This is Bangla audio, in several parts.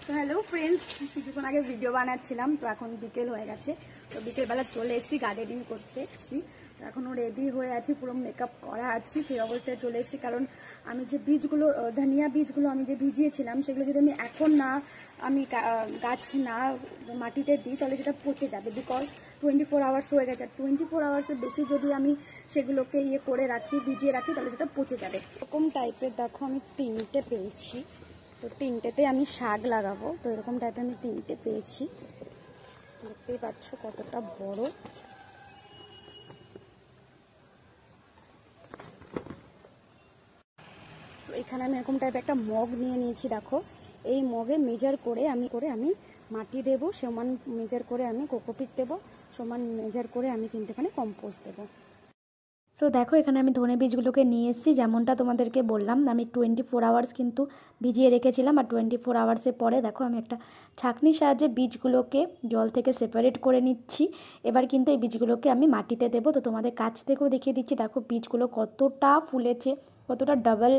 তো হ্যালো ফ্রেন্ডস, কিছুক্ষণ আগে ভিডিও বানাচ্ছিলাম, তো এখন বিকেল হয়ে গেছে। তো বিকেলবেলা চলে এসেছি গার্ডেনিং করতে এসেছি। তো এখনও রেডি হয়ে আছি, পুরো মেকআপ করা আছি, সেই অবস্থায় চলে এসেছি। কারণ আমি যে বীজগুলো, ধনিয়া বীজগুলো আমি যে ভিজিয়েছিলাম, সেগুলো যদি আমি এখন না গাছ না মাটিতে দিই, তাহলে সেটা পচে যাবে। বিকজ 24 আওয়ার্স হয়ে গেছে। 24 আওয়ার্সের বেশি যদি আমি সেগুলোকে করে রাখি, ভিজিয়ে রাখি, তাহলে সেটা পচে যাবে। এরকম টাইপের দেখো আমি 3টে পেয়েছি। তো 3টেতে আমি শাক লাগাবো। তো এরকম টাইপের আমি 3টে পেয়েছি, দেখতেই পাচ্ছ কতটা বড়। তো এখানে আমি এরকম টাইপের একটা মগ নিয়ে নিয়েছি। দেখো, এই মগে মেজার করে আমি মাটি দেবো, সমান মেজার করে আমি কোকোপিট দেবো, সমান মেজার করে আমি কিন্তু এখানে কম্পোস্ট দেবো। সো দেখো, এখানে আমি ধনে বীজগুলোকে নিয়ে এসেছি। যেমনটা তোমাদেরকে বললাম, আমি 24 আওয়ার্স কিন্তু ভিজিয়ে রেখেছিলাম। আর 24 আওয়ার্সের পরে দেখো আমি একটা ছাঁকনির সাহায্যে বীজগুলোকে জল থেকে সেপারেট করে নিচ্ছি। এবার কিন্তু এই বীজগুলোকে আমি মাটিতে দেবো। তো তোমাদের কাছ থেকেও দেখিয়ে দিচ্ছি, দেখো বীজগুলো কতটা ফুলেছে, কতটা ডাবল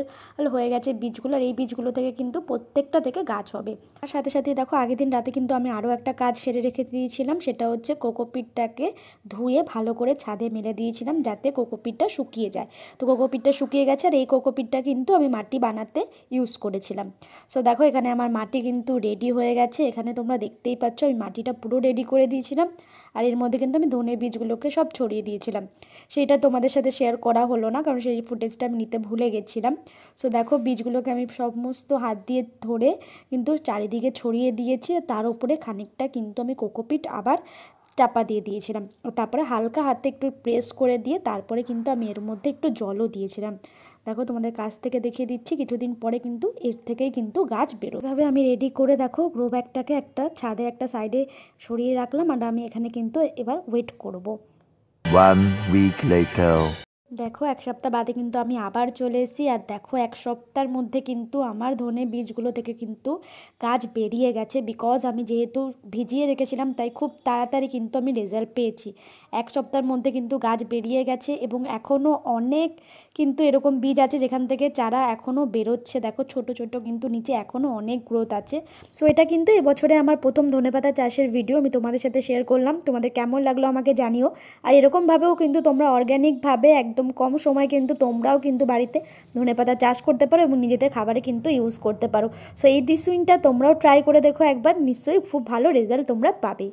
হয়ে গেছে বীজগুলো। আর এই বীজগুলো থেকে কিন্তু প্রত্যেকটা থেকে গাছ হবে। আর সাথে সাথে দেখো, আগের দিন রাতে কিন্তু আমি আরও একটা কাজ সেরে রেখে দিয়েছিলাম। সেটা হচ্ছে কোকোপিটটাকে ধুয়ে ভালো করে ছাদে মেলে দিয়েছিলাম, যাতে কোকোপিটটা শুকিয়ে যায়। তো কোকোপিটটা শুকিয়ে গেছে। আর এই কোকোপিটটা কিন্তু আমি মাটি বানাতে ইউজ করেছিলাম। সো দেখো, এখানে আমার মাটি কিন্তু রেডি হয়ে গেছে। এখানে তোমরা দেখতেই পাচ্ছ আমি মাটিটা পুরো রেডি করে দিয়েছিলাম। আর এর মধ্যে কিন্তু আমি ধনে বীজগুলোকে সব ছড়িয়ে দিয়েছিলাম। সেইটা তোমাদের সাথে শেয়ার করা হলো না, কারণ সেই ফুটেজটা আমি নিতে ভুলে গেছিলাম। সো দেখো, বীজগুলোকে আমি সমস্ত হাত দিয়ে ধরে কিন্তু চারিদিকে ছড়িয়ে দিয়েছি। তার উপরে খানিকটা কিন্তু আমি কোকোপিট আবার চাপা দিয়ে দিয়েছিলাম। তারপরে হালকা হাতে একটু প্রেস করে দিয়ে তারপরে কিন্তু আমি এর মধ্যে একটু জলও দিয়েছিলাম। দেখো, তোমাদের কাছ থেকে দেখিয়ে দিচ্ছি, কিছুদিন পরে কিন্তু এর থেকেই কিন্তু গাছ বেরো। এভাবে আমি রেডি করে দেখো গ্রো ব্যাগটাকে একটা ছাদে একটা সাইডে সরিয়ে রাখলাম। আর আমি এখানে কিন্তু এবার ওয়েট করব। 1 week later. দেখো, 1 সপ্তাহ বাদে কিন্তু আমি আবার চলে এসেছি। আর দেখো, 1 সপ্তাহের মধ্যে কিন্তু আমার ধনে বীজগুলো থেকে কিন্তু গাছ বেরিয়ে গেছে। বিকজ আমি যেহেতু ভিজিয়ে রেখেছিলাম, তাই খুব তাড়াতাড়ি কিন্তু আমি রেজাল্ট পেয়েছি। 1 সপ্তাহের মধ্যে কিন্তু গাছ বেরিয়ে গেছে। এবং এখনও অনেক কিন্তু এরকম বীজ আছে যেখান থেকে চারা এখনও বেরোচ্ছে। দেখো, ছোট ছোট কিন্তু নিচে এখনও অনেক গ্রোথ আছে। সো এটা কিন্তু এবছরে আমার প্রথম ধনেপাতা চাষের ভিডিও আমি তোমাদের সাথে শেয়ার করলাম। তোমাদের কেমন লাগলো আমাকে জানিও। আর এরকমভাবেও কিন্তু তোমরা অর্গ্যানিকভাবে একদম কম সময় কিন্তু তোমরাও কিন্তু বাড়িতে ধনেপাতা চাষ করতে পারো এবং নিজেদের খাবারে কিন্তু ইউজ করতে পারো। সো এই দিস উইনটা তোমরাও ট্রাই করে দেখো একবার, নিশ্চয়ই খুব ভালো রেজাল্ট তোমরা পাবে।